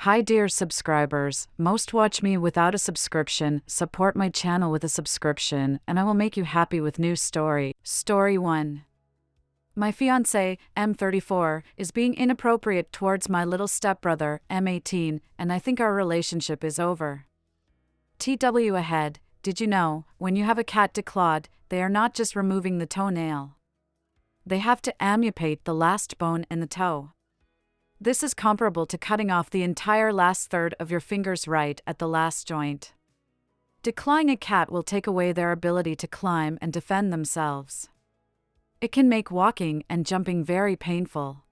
Hi dear subscribers, most watch me without a subscription, support my channel with a subscription, and I will make you happy with new story. Story 1. My fiancé, M34, is being inappropriate towards my little stepbrother, M18, and I think our relationship is over. TW ahead, did you know, when you have a cat declawed, they are not just removing the toenail. They have to amputate the last bone in the toe. This is comparable to cutting off the entire last third of your fingers right at the last joint. Declawing a cat will take away their ability to climb and defend themselves. It can make walking and jumping very painful.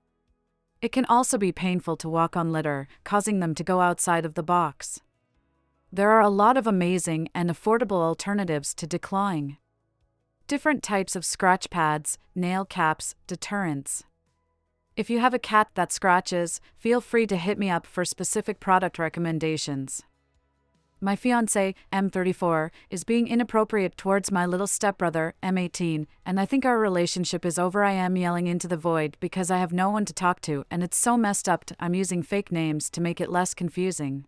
It can also be painful to walk on litter, causing them to go outside of the box. There are a lot of amazing and affordable alternatives to declawing. Different types of scratch pads, nail caps, deterrents. If you have a cat that scratches, feel free to hit me up for specific product recommendations. My fiancé, M34, is being inappropriate towards my little stepbrother, M18, and I think our relationship is over. I am yelling into the void because I have no one to talk to, and it's so messed up. I'm using fake names to make it less confusing.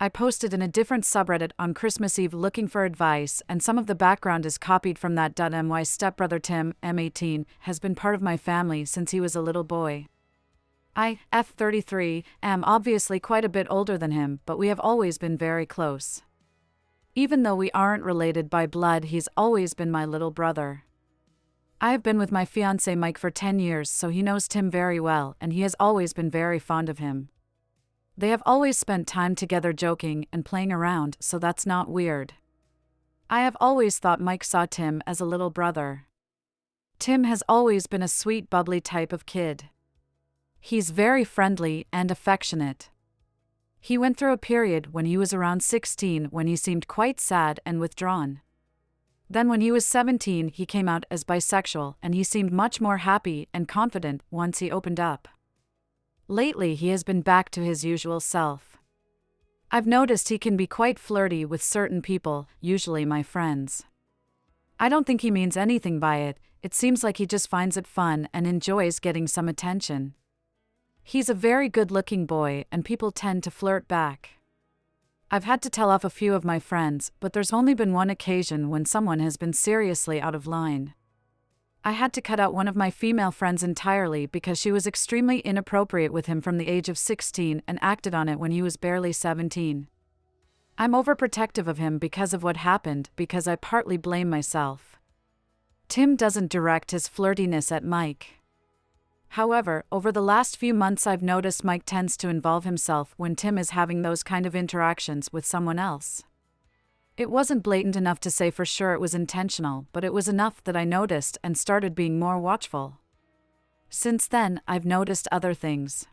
I posted in a different subreddit on Christmas Eve looking for advice, and some of the background is copied from that. My stepbrother Tim, M18, has been part of my family since he was a little boy. I, F33, am obviously quite a bit older than him, but we have always been very close. Even though we aren't related by blood, he's always been my little brother. I have been with my fiancé Mike for 10 years, so he knows Tim very well, and he has always been very fond of him. They have always spent time together joking and playing around, so that's not weird. I have always thought Mike saw Tim as a little brother. Tim has always been a sweet, bubbly type of kid. He's very friendly and affectionate. He went through a period when he was around 16 when he seemed quite sad and withdrawn. Then when he was 17 he came out as bisexual and he seemed much more happy and confident once he opened up. Lately he has been back to his usual self. I've noticed he can be quite flirty with certain people, usually my friends. I don't think he means anything by it, it seems like he just finds it fun and enjoys getting some attention. He's a very good-looking boy and people tend to flirt back. I've had to tell off a few of my friends, but there's only been one occasion when someone has been seriously out of line. I had to cut out one of my female friends entirely because she was extremely inappropriate with him from the age of 16 and acted on it when he was barely 17. I'm overprotective of him because of what happened, because I partly blame myself. Tim doesn't direct his flirtiness at Mike. However, over the last few months I've noticed Mike tends to involve himself when Tim is having those kind of interactions with someone else. It wasn't blatant enough to say for sure it was intentional, but it was enough that I noticed and started being more watchful. Since then, I've noticed other things.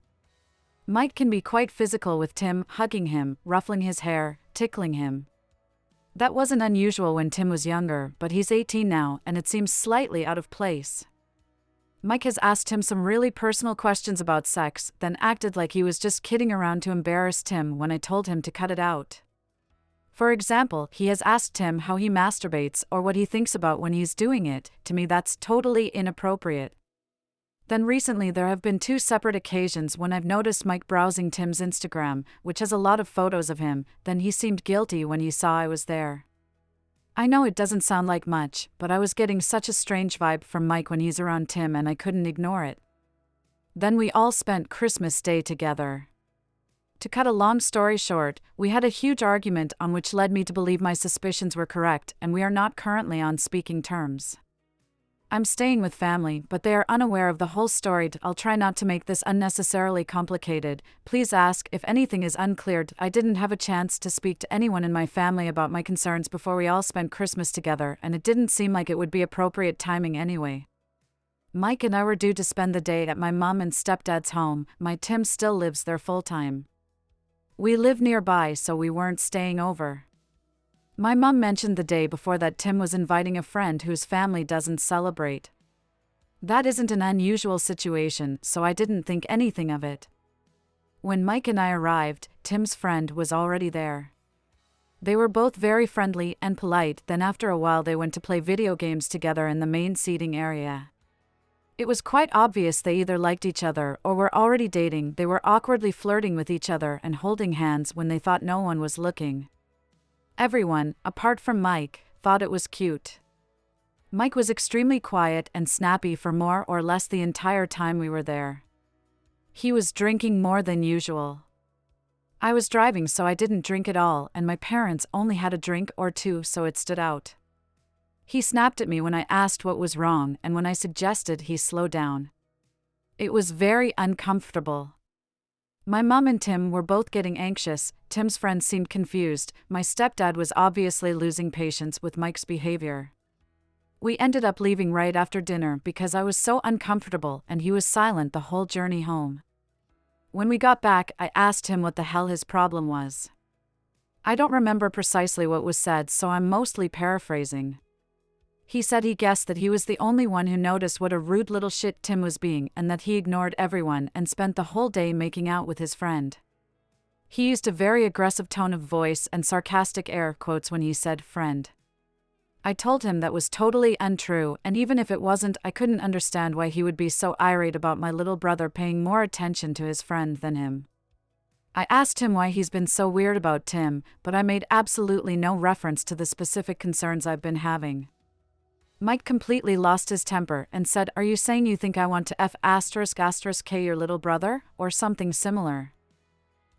Mike can be quite physical with Tim, hugging him, ruffling his hair, tickling him. That wasn't unusual when Tim was younger, but he's 18 now and it seems slightly out of place. Mike has asked him some really personal questions about sex, then acted like he was just kidding around to embarrass Tim when I told him to cut it out. For example, he has asked Tim how he masturbates or what he thinks about when he's doing it. To me that's totally inappropriate. Then recently there have been 2 separate occasions when I've noticed Mike browsing Tim's Instagram, which has a lot of photos of him, then he seemed guilty when he saw I was there. I know it doesn't sound like much, but I was getting such a strange vibe from Mike when he's around Tim and I couldn't ignore it. Then we all spent Christmas Day together. To cut a long story short, we had a huge argument on which led me to believe my suspicions were correct and we are not currently on speaking terms. I'm staying with family, but they are unaware of the whole story. I'll try not to make this unnecessarily complicated. Please ask if anything is unclear. I didn't have a chance to speak to anyone in my family about my concerns before we all spent Christmas together and it didn't seem like it would be appropriate timing anyway. Mike and I were due to spend the day at my mom and stepdad's home. My Tim still lives there full-time. We live nearby, so we weren't staying over. My mom mentioned the day before that Tim was inviting a friend whose family doesn't celebrate. That isn't an unusual situation, so I didn't think anything of it. When Mike and I arrived, Tim's friend was already there. They were both very friendly and polite, then after a while they went to play video games together in the main seating area. It was quite obvious they either liked each other or were already dating. They were awkwardly flirting with each other and holding hands when they thought no one was looking. Everyone, apart from Mike, thought it was cute. Mike was extremely quiet and snappy for more or less the entire time we were there. He was drinking more than usual. I was driving, so I didn't drink at all, and my parents only had a drink or two, so it stood out. He snapped at me when I asked what was wrong, and when I suggested he slow down. It was very uncomfortable. My mom and Tim were both getting anxious. Tim's friend seemed confused. My stepdad was obviously losing patience with Mike's behavior. We ended up leaving right after dinner because I was so uncomfortable and he was silent the whole journey home. When we got back, I asked him what the hell his problem was. I don't remember precisely what was said, so I'm mostly paraphrasing. He said he guessed that he was the only one who noticed what a rude little shit Tim was being and that he ignored everyone and spent the whole day making out with his friend. He used a very aggressive tone of voice and sarcastic air quotes when he said friend. I told him that was totally untrue, and even if it wasn't, I couldn't understand why he would be so irate about my little brother paying more attention to his friend than him. I asked him why he's been so weird about Tim, but I made absolutely no reference to the specific concerns I've been having. Mike completely lost his temper and said, "Are you saying you think I want to F***K your little brother?" or something similar.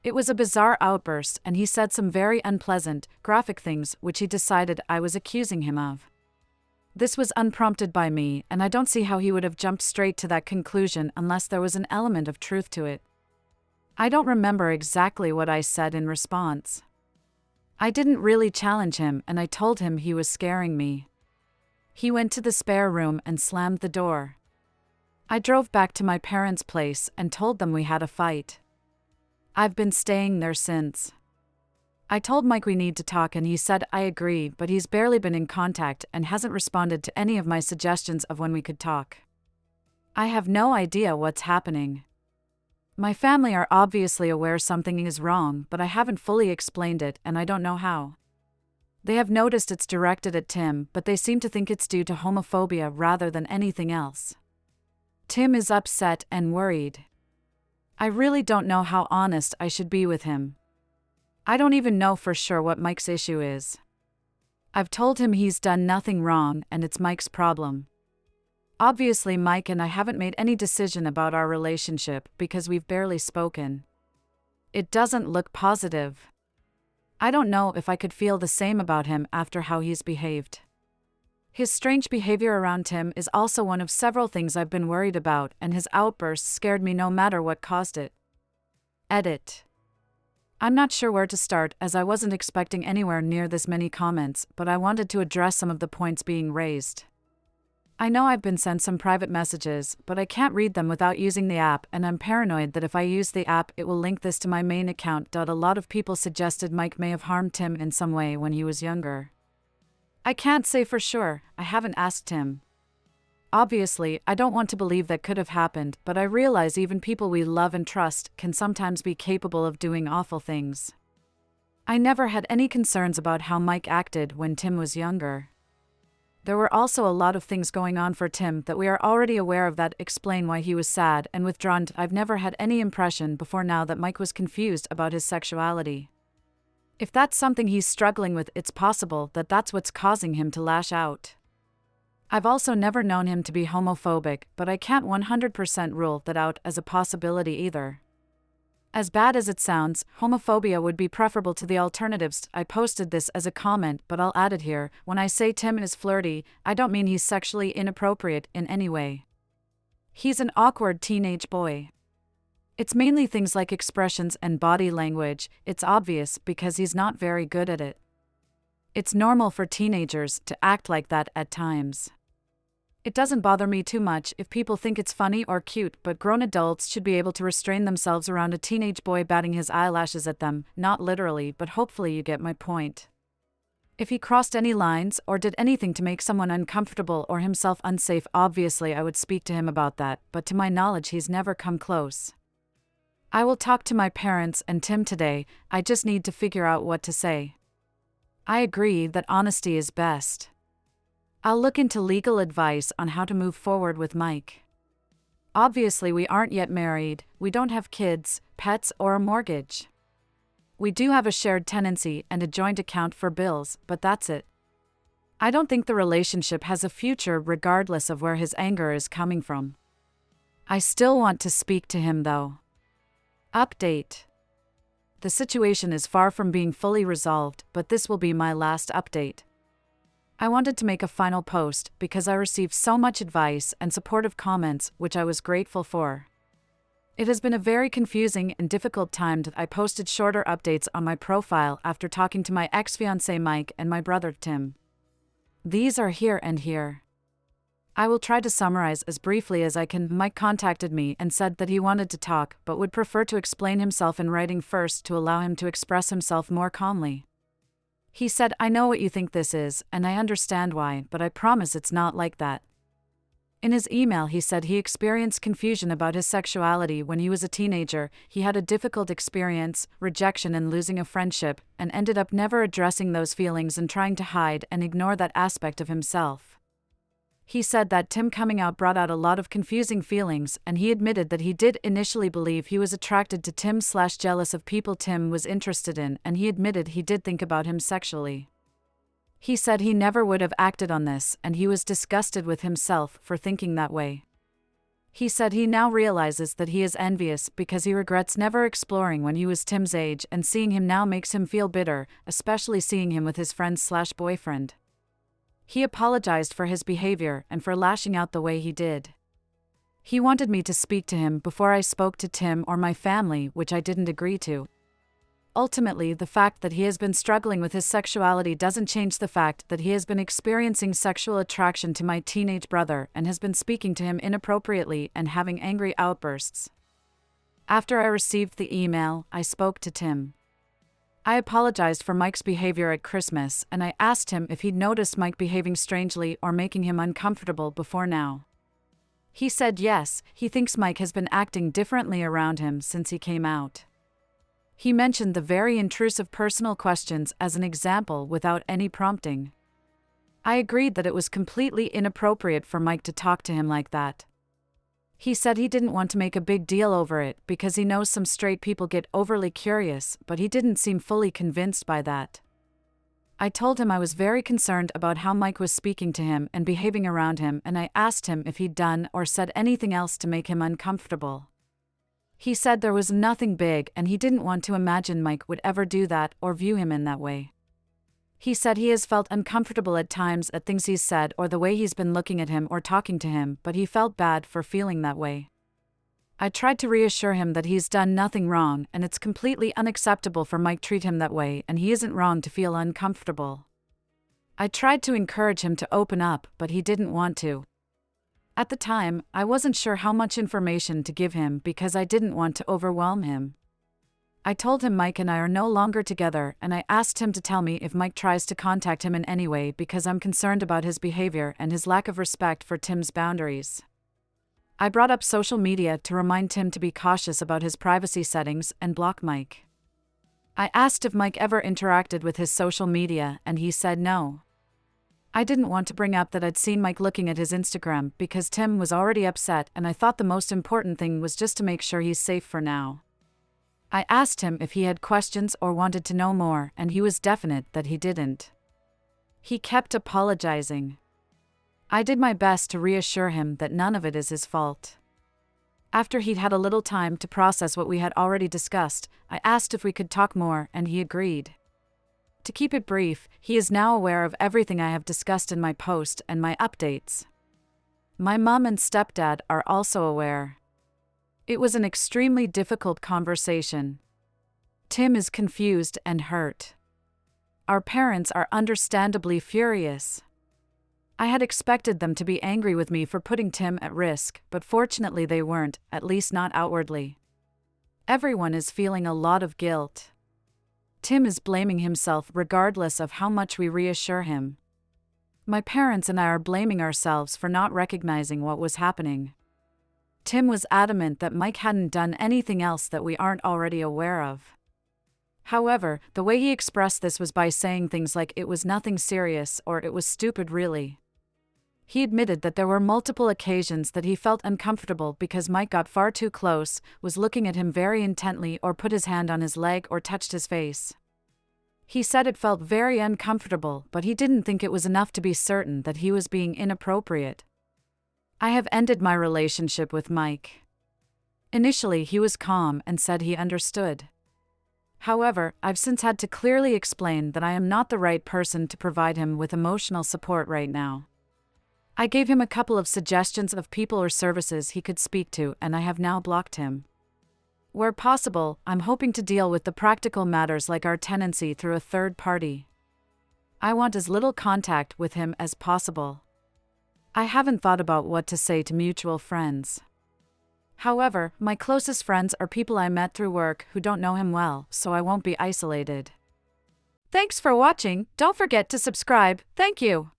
It was a bizarre outburst, and he said some very unpleasant, graphic things which he decided I was accusing him of. This was unprompted by me, and I don't see how he would have jumped straight to that conclusion unless there was an element of truth to it. I don't remember exactly what I said in response. I didn't really challenge him, and I told him he was scaring me. He went to the spare room and slammed the door. I drove back to my parents' place and told them we had a fight. I've been staying there since. I told Mike we need to talk and he said I agree, but he's barely been in contact and hasn't responded to any of my suggestions of when we could talk. I have no idea what's happening. My family are obviously aware something is wrong, but I haven't fully explained it and I don't know how. They have noticed it's directed at Tim, but they seem to think it's due to homophobia rather than anything else. Tim is upset and worried. I really don't know how honest I should be with him. I don't even know for sure what Mike's issue is. I've told him he's done nothing wrong and it's Mike's problem. Obviously, Mike and I haven't made any decision about our relationship because we've barely spoken. It doesn't look positive. I don't know if I could feel the same about him after how he's behaved. His strange behavior around Tim is also one of several things I've been worried about, and his outbursts scared me no matter what caused it. Edit. I'm not sure where to start as I wasn't expecting anywhere near this many comments, but I wanted to address some of the points being raised. I know I've been sent some private messages, but I can't read them without using the app, and I'm paranoid that if I use the app it will link this to my main account. A lot of people suggested Mike may have harmed Tim in some way when he was younger. I can't say for sure, I haven't asked him. Obviously, I don't want to believe that could have happened, but I realize even people we love and trust can sometimes be capable of doing awful things. I never had any concerns about how Mike acted when Tim was younger. There were also a lot of things going on for Tim that we are already aware of that explain why he was sad and withdrawn. I've never had any impression before now that Mike was confused about his sexuality. If that's something he's struggling with, it's possible that that's what's causing him to lash out. I've also never known him to be homophobic, but I can't 100% rule that out as a possibility either. As bad as it sounds, homophobia would be preferable to the alternatives. I posted this as a comment, but I'll add it here. When I say Tim is flirty, I don't mean he's sexually inappropriate in any way. He's an awkward teenage boy. It's mainly things like expressions and body language. It's obvious because he's not very good at it. It's normal for teenagers to act like that at times. It doesn't bother me too much if people think it's funny or cute, but grown adults should be able to restrain themselves around a teenage boy batting his eyelashes at them, not literally, but hopefully you get my point. If he crossed any lines or did anything to make someone uncomfortable or himself unsafe, obviously I would speak to him about that, but to my knowledge he's never come close. I will talk to my parents and Tim today. I just need to figure out what to say. I agree that honesty is best. I'll look into legal advice on how to move forward with Mike. Obviously, we aren't yet married, we don't have kids, pets, or a mortgage. We do have a shared tenancy and a joint account for bills, but that's it. I don't think the relationship has a future regardless of where his anger is coming from. I still want to speak to him though. Update. The situation is far from being fully resolved, but this will be my last update. I wanted to make a final post because I received so much advice and supportive comments, which I was grateful for. It has been a very confusing and difficult time that I posted shorter updates on my profile after talking to my ex-fiancé Mike and my brother Tim. These are here and here. I will try to summarize as briefly as I can. Mike contacted me and said that he wanted to talk but would prefer to explain himself in writing first to allow him to express himself more calmly. He said, "I know what you think this is, and I understand why, but I promise it's not like that." In his email he said he experienced confusion about his sexuality when he was a teenager, he had a difficult experience, rejection and losing a friendship, and ended up never addressing those feelings and trying to hide and ignore that aspect of himself. He said that Tim coming out brought out a lot of confusing feelings, and he admitted that he did initially believe he was attracted to Tim/jealous of people Tim was interested in, and he admitted he did think about him sexually. He said he never would have acted on this, and he was disgusted with himself for thinking that way. He said he now realizes that he is envious because he regrets never exploring when he was Tim's age, and seeing him now makes him feel bitter, especially seeing him with his friend/boyfriend. He apologized for his behavior and for lashing out the way he did. He wanted me to speak to him before I spoke to Tim or my family, which I didn't agree to. Ultimately, the fact that he has been struggling with his sexuality doesn't change the fact that he has been experiencing sexual attraction to my teenage brother and has been speaking to him inappropriately and having angry outbursts. After I received the email, I spoke to Tim. I apologized for Mike's behavior at Christmas, and I asked him if he'd noticed Mike behaving strangely or making him uncomfortable before now. He said yes, he thinks Mike has been acting differently around him since he came out. He mentioned the very intrusive personal questions as an example without any prompting. I agreed that it was completely inappropriate for Mike to talk to him like that. He said he didn't want to make a big deal over it because he knows some straight people get overly curious, but he didn't seem fully convinced by that. I told him I was very concerned about how Mike was speaking to him and behaving around him, and I asked him if he'd done or said anything else to make him uncomfortable. He said there was nothing big and he didn't want to imagine Mike would ever do that or view him in that way. He said he has felt uncomfortable at times at things he's said or the way he's been looking at him or talking to him, but he felt bad for feeling that way. I tried to reassure him that he's done nothing wrong and it's completely unacceptable for Mike to treat him that way, and he isn't wrong to feel uncomfortable. I tried to encourage him to open up, but he didn't want to. At the time, I wasn't sure how much information to give him because I didn't want to overwhelm him. I told him Mike and I are no longer together, and I asked him to tell me if Mike tries to contact him in any way because I'm concerned about his behavior and his lack of respect for Tim's boundaries. I brought up social media to remind Tim to be cautious about his privacy settings and block Mike. I asked if Mike ever interacted with his social media, and he said no. I didn't want to bring up that I'd seen Mike looking at his Instagram because Tim was already upset, and I thought the most important thing was just to make sure he's safe for now. I asked him if he had questions or wanted to know more, and he was definite that he didn't. He kept apologizing. I did my best to reassure him that none of it is his fault. After he'd had a little time to process what we had already discussed, I asked if we could talk more, and he agreed. To keep it brief, he is now aware of everything I have discussed in my post and my updates. My mom and stepdad are also aware. It was an extremely difficult conversation. Tim is confused and hurt. Our parents are understandably furious. I had expected them to be angry with me for putting Tim at risk, but fortunately they weren't, at least not outwardly. Everyone is feeling a lot of guilt. Tim is blaming himself regardless of how much we reassure him. My parents and I are blaming ourselves for not recognizing what was happening. Tim was adamant that Mike hadn't done anything else that we aren't already aware of. However, the way he expressed this was by saying things like it was nothing serious or it was stupid really. He admitted that there were multiple occasions that he felt uncomfortable because Mike got far too close, was looking at him very intently, or put his hand on his leg or touched his face. He said it felt very uncomfortable, but he didn't think it was enough to be certain that he was being inappropriate. I have ended my relationship with Mike. Initially, he was calm and said he understood. However, I've since had to clearly explain that I am not the right person to provide him with emotional support right now. I gave him a couple of suggestions of people or services he could speak to, and I have now blocked him. Where possible, I'm hoping to deal with the practical matters like our tenancy through a third party. I want as little contact with him as possible. I haven't thought about what to say to mutual friends. However, my closest friends are people I met through work who don't know him well, so I won't be isolated. Thanks for watching. Don't forget to subscribe. Thank you.